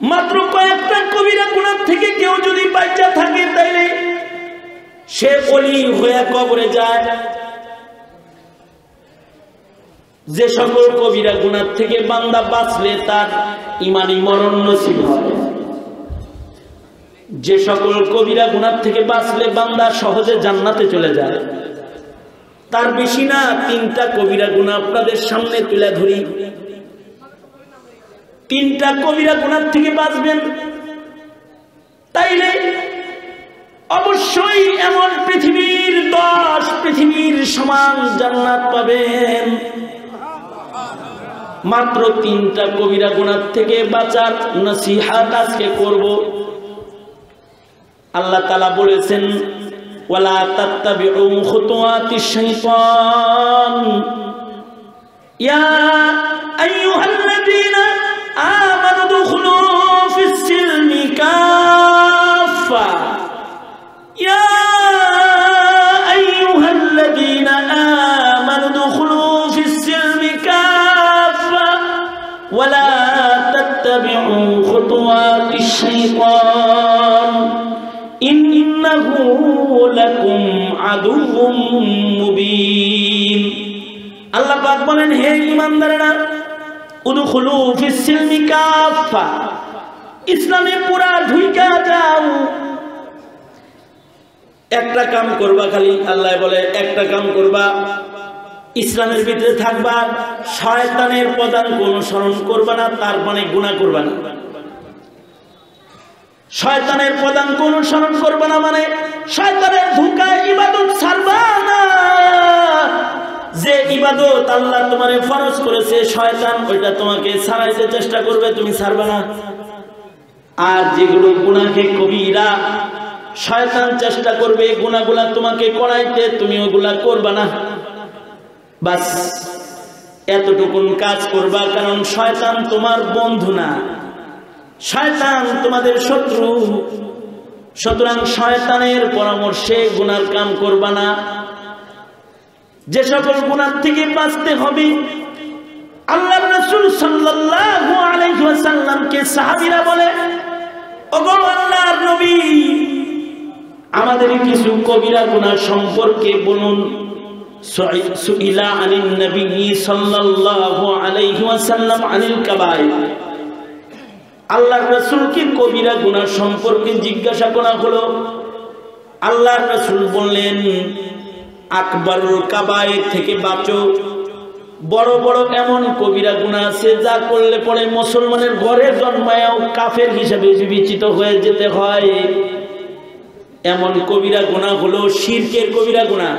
মাত্র কয়েকটা কবিরা গুনাহ থেকে কেউ যদি বাঁচা থাকে তাইলে সে ওলি হয়ে কবরে যায়। যে সকল কবিরা গুনাহ থেকে বান্দা বাঁচলে তার ঈমানি মরণ নসিব হয়, যে সকল কবিরা গুনাহ থেকে বাঁচলে বান্দা সহজে জান্নাতে চলে যায়, তার বেশি না। 3টা কবিরা গুনাহ আপনাদের সামনে তুলে ধরি। 3টা কবিরা গুনাহ থেকে বাঁচবেন তাইলে অবশ্যই এমন পৃথিবীর 10 পৃথিবীর সমান জান্নাত পাবেন। মাত্র 3টা কবিরা গুনাহ থেকে বাঁচার নসিহত আজকে করব। আল্লাহ তাআলা বলেছেন ওয়ালা তাত্তাবিউ খুতুওয়াতিশ শাইতান ইয়া আইয়ুহাল্লাযীনা আমানু দুখুলু ফিস সিলমি কাফা ইয়া আইয়ুহাল্লাযীনা আমানু দুখুলু ফিস সিলমি কাফা ওয়ালা তাত্তাবিউ খুতুওয়াতিশ শাইতান ইন্নাহু লাকুম আদুউম মুবিন। আল্লাহ পাক বলেন, হে ঈমানদারেরা, উদখুলু ফিস সিলমি কাফা, ইসলামে পুরা ঢুইকা যাও। একটা কাম করবা, খালি আল্লাহ বলে একটা কাম করবা, ইসলামের ভিতরে থাকবা, শয়তানের পদাঙ্ক অনুসরণ করবা না, তার মানে গুনাহ করবা না। শয়তানের পদাঙ্ক অনুসরণ করবে না মানে শয়তানের ধোঁকায় ইবাদত ছাড়বা না। যে ইবাদত আল্লাহ তোমারে ফরজ করেছে শয়তান ওইটা তোমাকে ছাড়াইতে চেষ্টা করবে, তুমি ছাড়বা না। আর যেগুলো গুনাহে কবিরা শয়তান চেষ্টা করবে গুনাহগুলা তোমাকে করাইতে, তুমি ওগুলা করবা না। বাস এতটুকুন কাজ করবা, কারণ শয়তান তোমার বন্ধু না, শয়তান তোমাদের শত্রু। সুতরাং শয়তানের পরামর্শে গুনার কাম করবা না। যে সকল গুনাহ থেকে বাঁচতে হবে, আল্লাহর রাসূল সাল্লাল্লাহু আলাইহি ওয়াসাল্লামকে সাহাবীরা বলে, ওগো আল্লাহর নবী, আমাদের কিছু কবিরা গুনাহ সম্পর্কে বলুন। সুইলা আনিন নবী সাল্লাল্লাহু আলাইহি ওয়াসাল্লাম আনিল কাবায়ের, আল্লাহর রাসূলকে কবিরা গুনাহ সম্পর্কে জিজ্ঞাসা করা হলো। আল্লাহর রাসূল বললেন, আকবারুল কাবায়ের থেকে বাঁচো। বড় বড় এমন কবিরা গুনাহ আছে যা করলে পরে মুসলমানের ঘরে জন্মায়ও কাফের হিসেবে বিবেচিত হয়ে যেতে হয়। এমন কবিরা গুনাহ হলো শিরকের কবিরা গুনাহ,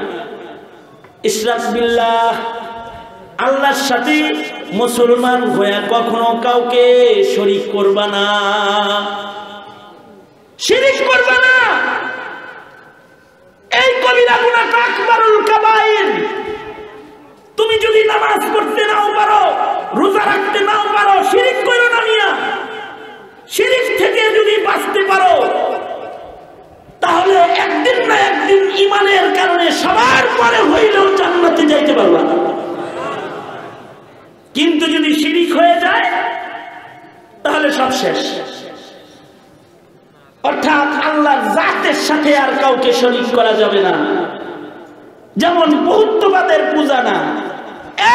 ইশরাক বিল্লাহ, আল্লাহর সাথে মুসলমান হয়ে কখনো কাউকে শরীক করবা না, শিরক করবা না। এই কবিরা গুনাহ আকবারুল কাবায়ের। তুমি যদি নামাজ পড়তে নাও পারো, রোজা রাখতে নাও পারো, শিরক করো না মিয়া। শিরক থেকে যদি বাঁচতে পারো তাহলে একদিন না একদিন ঈমানের কারণে সবার পরে হইলেও জান্নাতে যাইতে পারবা। কিন্তু যদি শিরক হয়ে যায় তাহলে সব শেষ। অর্থাৎ আল্লাহর জাতের সাথে আর কাউকে শরীক করা যাবে না। যেমন বহুত্ববাদের পূজা না,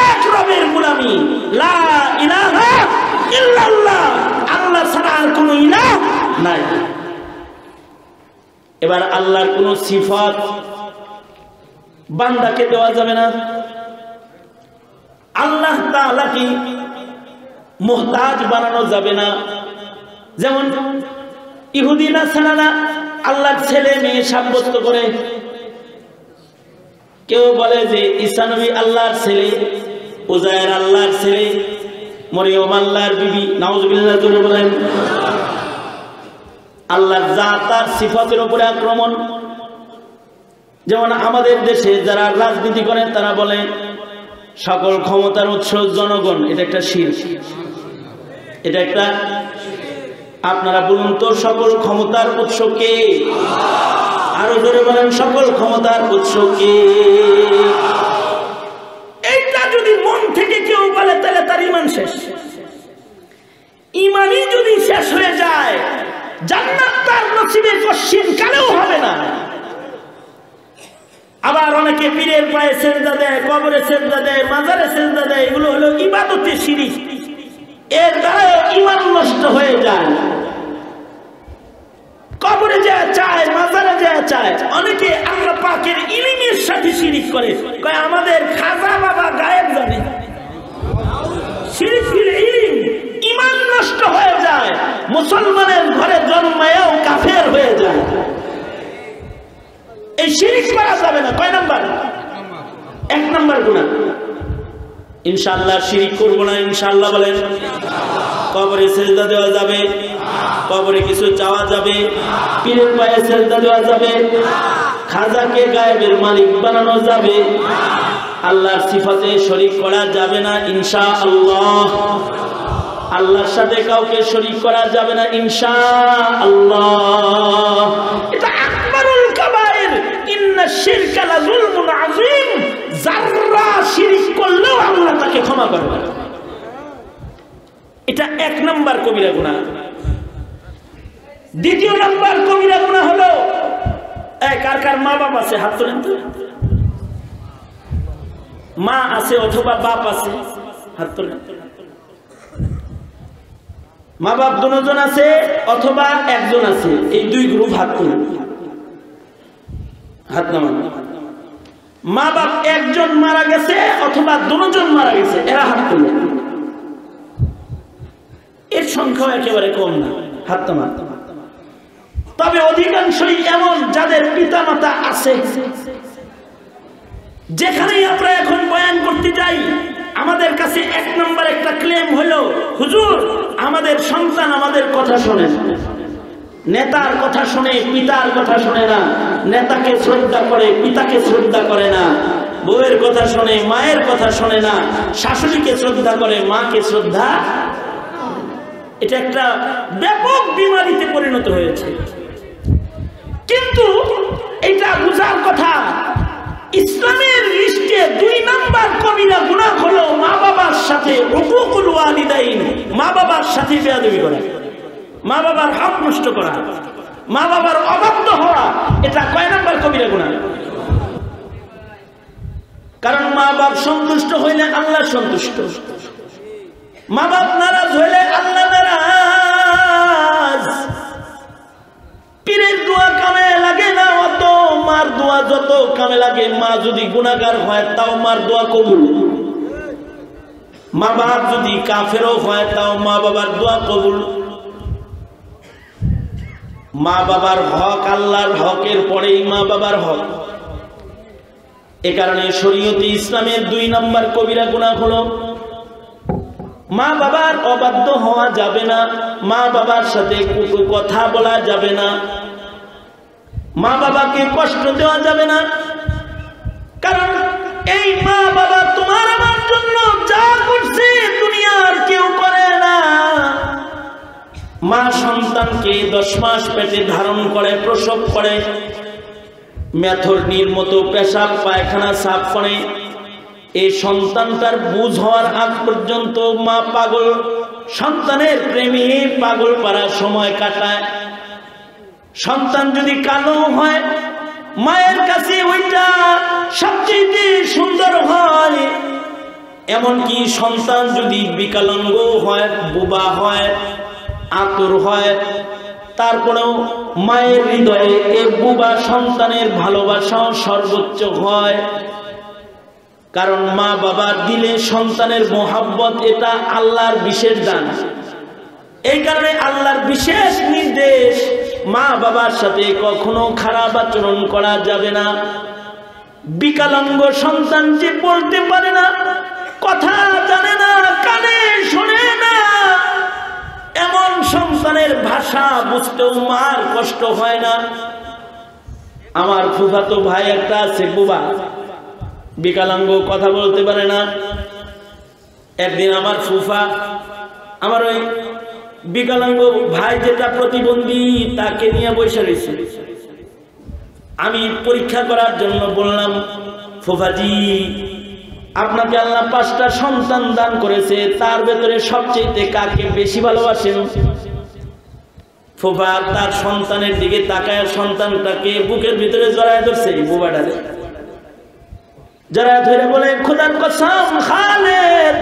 এক রবের গোলামি, লা ইলাহা ইল্লাল্লাহ, আল্লাহ ছাড়া আর কোনো ইলাহ নাই। এবার আল্লাহর কোন সিফাত বান্দাকে দেওয়া যাবে না। আল্লাহ তাআলাকে মুহতাজ বানানো যাবে না। যেমন ইহুদি নাসারারা আল্লাহর ছেলে মেয়ে সাব্যস্ত করে। কেউ বলে যে ঈসা নবী আল্লাহর ছেলে, উযায়ের আল্লাহর ছেলে, মরিয়ম আল্লাহর বিবি। নাউজুবিল্লাহ জোরে বলেন। আল্লাহর জাত আর সিফাতের উপরে আক্রমণ। যেমন আমাদের দেশে যারা রাজনীতি করে তারা বলে সকল ক্ষমতার উৎস জনগণ, এটা একটা শিরক। এটা একটা, আপনারা বলুন তো সকল ক্ষমতার উৎস কে? আরো জোরে বলেন, সকল ক্ষমতার উৎস কে? এইটা যদি মন থেকে কেউ বলে তাহলে তার ঈমান শেষ। ঈমানই যদি শেষ হয়ে যায় কশিন কালেও হবে না। আবার অনেকে পীরের পায়ে সেজদা দেয়, কবরে সেজদা দেয়, মাজারে সেজদা দেয়, এগুলো হলো ইবাদতে শিরিক। এর দ্বারা ঈমান নষ্ট হয়ে যায়। কবরে যা চায়, মাজারে যা চায়, অনেকে আল্লাহ পাকের ইলমের সাথে শিরিক করে, কয় আমাদের খাজা বাবা গায়েব জানে। শিরিক ফিল ইলম, ঈমান নষ্ট হয়ে যায়। মুসলমানের ঘরে জন্মায়ও কাফের হয়ে যায়। এই শিরিক করা যাবে না। কয় নাম্বার? 1 নাম্বার গুনাহ। ইনশাআল্লাহ শিরিক করব না, ইনশাআল্লাহ বলেন। কবরে সেজদা দেওয়া যাবে, কবরে কিছু চাওয়া যাবে, পীরের পায়ে সেজদা দেওয়া যাবে, খাজাকে গায়েবের মালিক বানানো যাবে, আল্লাহর সিফাতে শরীক করা যাবে না ইনশাআল্লাহ। আল্লাহর সাথে কাউকে শরীক করা যাবে না ইনশাআল্লাহ। এটা আকবারুল কাবায়ের, ইন্নাশ শিরকা লাযুলমুন আযীম। যারা শিরক করলেও আল্লাহ তাকে ক্ষমা করবে না। এটা 1 নাম্বার কবিরা গুনাহ। 2 নাম্বার কবিরা গুনাহ হলো, কার কার মা বাপ আছে হাত তোলেন তো। মা আছে অথবা বাপ আছে হাত তোলেন। মা বাপ দুজন আছে অথবা একজন আছে, এই 2 গ্রুপ হাত তোলেন। হাত নামান। মা বাপ একজন মারা গেছে অথবা দুজন মারা গেছে, এরা হাত তোলেন। এর সংখ্যা একেবারে কম না, হাত নামান। তবে অধিকাংশই এমন যাদের পিতা মাতা আছে। যেখানেই আমরা এখন বয়ান করতে যাই, আমাদের কাছে 1 নম্বর একটা ক্লেম হলো, হুজুর আমাদের সন্তান আমাদের কথা শোনে না, নেতার কথা শোনে, পিতার কথা শোনে না, নেতাকে শ্রদ্ধা করে, পিতাকে শ্রদ্ধা করে না, বউয়ের কথা শোনে, মায়ের কথা শোনে না, শাশুড়িকে শ্রদ্ধা করে, মাকে শ্রদ্ধা। এটা একটা ব্যাপক বিমারিতে পরিণত হয়েছে। কিন্তু এটা বুঝার কথা, ইসলামের লিস্টে 2 নাম্বার কবিরা গুনাহ হলো মা বাবার সাথে উকুকুল ওয়ালিদাইন, মা বাবার সাথে বেয়াদবি করা, মা বাবার হক নষ্ট করা, মা বাবার অবাধ্য হওয়া। এটা কয় নাম্বার কবিরা গুনাহ? কারণ মা বাপ সন্তুষ্ট হইলে আল্লাহ সন্তুষ্ট, মা বাপ নারাজ হইলে আল্লাহ নারাজ। পীরের দোয়া কামে লাগে না অত, মার দোয়া যত কামে লাগে। মা যদি গুনাহগার হয় তাও মার দোয়া কবুল, মা বাপ যদি কাফেরও হয় তাও মা বাবার দোয়া কবুল। মা বাবার হক আল্লাহর হকের পরেই মা বাবার হক। এ কারণে শরীয়তে ইসলামের 2 নাম্বার কবিরা গুনাহ হলো মা বাবার অবাধ্য হওয়া যাবে না, মা বাবার সাথে কটু কথা বলা যাবে না, মা বাবাকে কষ্ট দেওয়া যাবে না। কারণ এই মা বাবা তোমার আমার জন্য যা করছে দুনিয়ার কেউ করে না। মা সন্তানকে 10 মাস পেটে ধারণ করে, প্রসব করে, মেথরনির মতো পেশাব পায়খানা সাফ করে। এই সন্তানটার বুঝ হওয়ার আগ পর্যন্ত মা পাগল, সন্তানের প্রেমে পাগল পাড়ার সময় কাটায়। সন্তান যদি কালো হয়, মায়ের কাছে ওইটা সবচেয়ে সুন্দর হয়। এমনকি সন্তান যদি বিকলাঙ্গ হয়, বোবা হয়, আতুর হয়, তারপরেও মায়ের হৃদয়ে এই বোবা সন্তানের ভালোবাসাও সর্বোচ্চ হয়। কারণ মা বাবার দিলে সন্তানের মোহাব্বত, এটা আল্লাহর বিশেষ দান। এই কারণে আল্লাহর বিশেষ নির্দেশ, মা বাবার সাথে কখনো খারাপ আচরণ করা যাবে না। বিকলাঙ্গ সন্তান যে বলতে পারে না, কথা জানে না, কানে শোনে না, এমন সন্তানের ভাষা বুঝতেও মার কষ্ট হয় না। আমার ফুফাতো ভাই একটা আছে, বুবা, বিকলাঙ্গ, কথা বলতে পারে না। একদিন আমার ফুফা আমার ওই বিকলাঙ্গ ভাই যেটা প্রতিবন্ধী তাকে নিয়ে বসে রয়েছে। আমি পরীক্ষা করার জন্য বললাম, ফুফাজি আপনাকে আল্লাহ 5টা সন্তান দান করেছে, তার ভেতরে সবচেয়ে কাকে বেশি ভালোবাসেন? ফুফা তার সন্তানের দিকে তাকায় সন্তানটাকে বুকের ভিতরে জড়ায় ধরছে, বুবাটারে জড়ায় ধরে বলে, খোদার কসম খালেদ,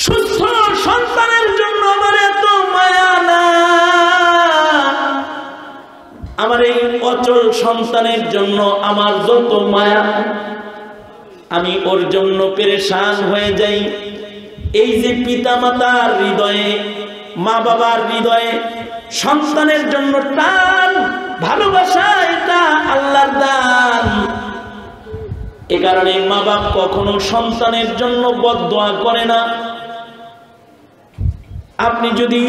সুস্থ সন্তানের জন্য আমার এত মায়া না, আমার এই অচল সন্তানের জন্য আমার যত মায়া, আমি ওর জন্য পেরেশান হয়ে যাই। এই যে পিতা মাতার হৃদয়ে, মা বাবার হৃদয়ে সন্তানের জন্য টান ভালোবাসা, এটা আল্লাহর দান। এ কারণে মা বাপ কখনো সন্তানের জন্য বদদোয়া করে না। আপনি যদি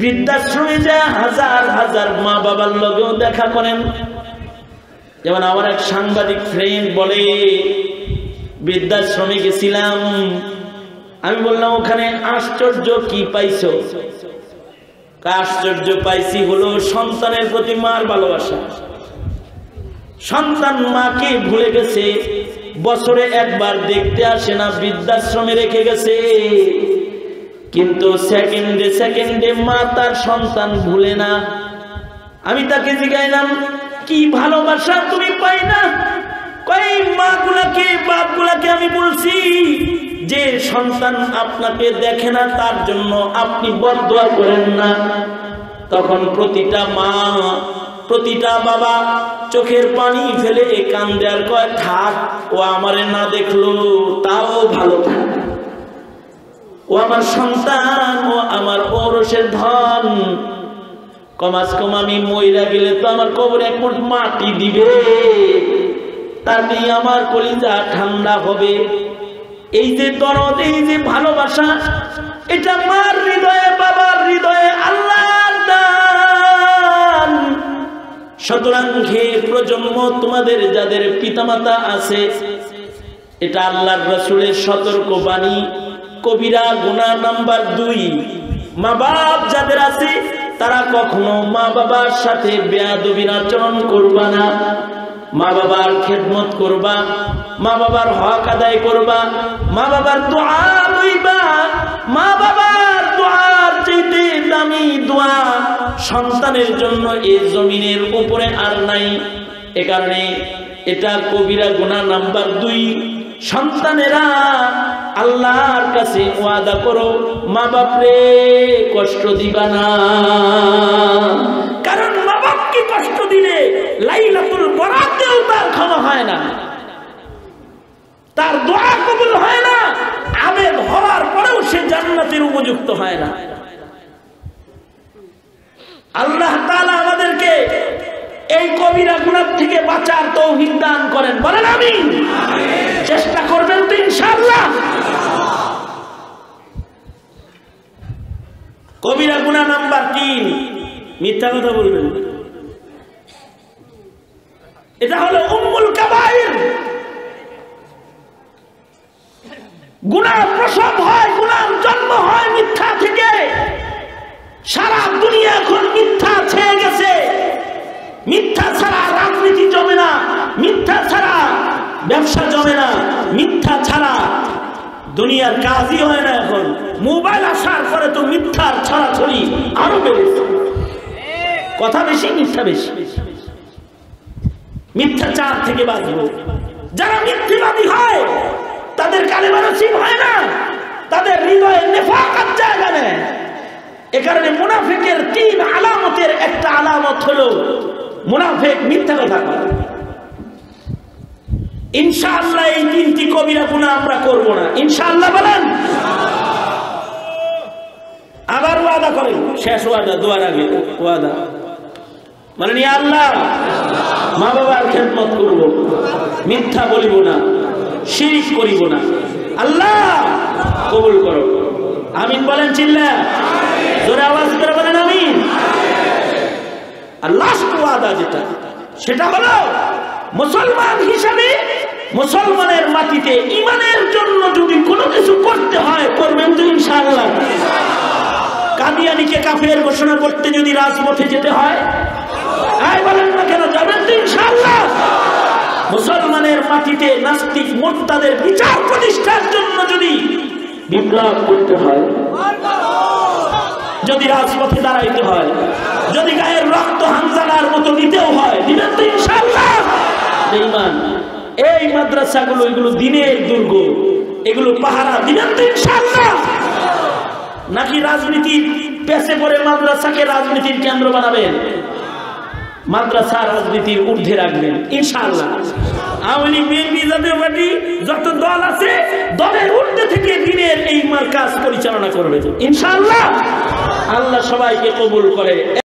বৃদ্ধাশ্রমে যা হাজার হাজার মা বাবার লগেও দেখা করেন, যেমন আমার এক সাংবাদিক ফ্রেন্ড বলে, বৃদ্ধাশ্রমে গেছিলাম, আমি বললাম ওখানে আশ্চর্য কি পাইছো? আশ্চর্য পাইছি হলো সন্তানের প্রতি মার ভালোবাসা। সন্তান মাকে ভুলে গেছে, বছরে একবার দেখতে আসে না, বৃদ্ধাশ্রমে রেখে গেছে, কিন্তু সেকেন্ডে সেকেন্ডে মা তার সন্তান ভুলে না। আমি তাকে জিজ্ঞাসলাম, কি ভালোবাসা তুমি পাই না? কই মাগুলাকে বাপগুলাকে আমি বলছি যে সন্তান আপনাকে দেখে না তার জন্য আপনি বদদোয়া করেন না। তখন প্রতিটা মা, প্রতিটা বাবা চোখের পানি ফেলে কান্দে আর কয়, থাক, ও আমারে না দেখলো তাও ভালো থাক, ও আমার সন্তান, ও আমার ঔরসের ধন, কমাস কম আমি মইরা গেলে তো আমার কবরে এক মুঠ মাটি দিবে, তাতে আমার কলিজা ঠান্ডা হবে। এই যে দরদ, এই যে ভালোবাসা, এটা মার হৃদয়ে, বাবার হৃদয়ে আল্লাহর দান। সুতরাং হে প্রজন্ম, তোমাদের যাদের পিতামাতা আছে, এটা আল্লাহর রাসূলের সতর্ক বাণী। কবিরা গুনাহ নাম্বার 2, মা বাপ যাদের আছে তারা কখনো মা বাবার সাথে বেয়াদবির আচরণ করবা না। মা বাবার খেদমত করবা, মা বাবার হক আদায় করবা, মা বাবার দোয়া লইবা। মা বাবার দোয়ার চাইতে দামি দোয়া সন্তানের জন্য এই জমিনের উপরে আর নাই। এ কারণে এটা কবিরা গুনাহ নাম্বার 2। সন্তানেরা আল্লাহর কাছে ওয়াদা করো, মা বাপরে কষ্ট দিবা না, কারণ মা বাপকে কষ্ট দিলে লাইলাতুল বরাতেও তার ক্ষমা হয় না, তার দোয়া কবুল হয় না, আবেদ হওয়ার পরেও সে জান্নাতের উপযুক্ত হয় না। আল্লাহ তাআলা আমাদেরকে এই কবিরা গুনাহ থেকে বাঁচার তৌফিক দান করেন, বলেন আমিন। চেষ্টা করবেন তো ইনশাআল্লাহ। কবিরা গুনাহ নাম্বার 3, মিথ্যা কথা বলবেন। এটা হলো উম্মুল কাবায়ের। গুনাহ প্রসব হয়, গুনাহ জন্ম হয় মিথ্যা থেকে। সারা দুনিয়া এখন মিথ্যা ছেয়ে গেছে। মিথ্যা ছাড়া রাজনীতি জমে না, মিথ্যা ছাড়া ব্যবসা জমে না, মিথ্যা ছাড়া দুনিয়ার কাজই হয় না। এখন মোবাইল আসার পরে তো মিথ্যার ছড়াছড়ি আরো বেড়েছে। কথা বেশি, মিথ্যা বেশি। মিথ্যাচার থেকে বাঁচব। যারা মিথ্যাবাদী হয় তাদের কালেমা নসিব হয় না, তাদের হৃদয়ে নেফাকাত জায়গা নেয়। এ কারণে মুনাফিকের 3 আলামতের একটা আলামত হলো মুনাফিক মিথ্যা কথা বলে। ইনশাআল্লাহ এই 3টি কবিরা গুনাহ আমরা করব না, ইনশাআল্লাহ বলেন। আবার ওয়াদা করেন, শেষ ওয়াদা, দোয়ার আগে ওয়াদা, মানে ইয়া আল্লাহ মা বাবার খেদমত করব, মিথ্যা বলিব না, শিরক করিব না, আল্লাহ কবুল করো। আমিন বলেন, চিল্লা জোরে আওয়াজ করে বলেন আমিন। আর লাস্ট ওয়াদা যেটা, সেটা হলো মুসলমান হিসাবে মুসলমানের মাটিতে ঈমানের জন্য যদি কোনো কিছু করতে হয়, করবেন তো ইনশাআল্লাহ। কাদিয়ানীকে কাফের ঘোষণা করতে যদি রাজপথে যেতে হয়, বলেন না কেন, যাবেন তো ইনশাআল্লাহ। মুসলমানের মাটিতে নাস্তিক মুরতাদের বিচার প্রতিষ্ঠার জন্য যদি বিপ্লব করতে হয়, যদি রাজপথে দাঁড়াইতে হয়, যদি গায়ের রক্ত হামজালার মতো দিতেও হয়, দিবেন তো ইনশাআল্লাহ? বেঈমান, এই মাদ্রাসাগুলো এগুলো দিনের দুর্গ, এগুলো পাহারা দিবেন তো ইনশাআল্লাহ? নাকি রাজনীতির পেছে পড়ে মাদ্রাসাকে রাজনীতির কেন্দ্র বানাবেন? মাদ্রাসা রাজনীতির ঊর্ধ্বে রাখবেন ইনশাআল্লাহ। আওয়ামী লীগ, বিএনপি, জাতীয় পার্টি যত দল আছে, দলের ঊর্ধ্বে থেকে দিনের এই মার্কাজ পরিচালনা করবে ইনশাআল্লাহ। আল্লাহ সবাইকে কবুল করে।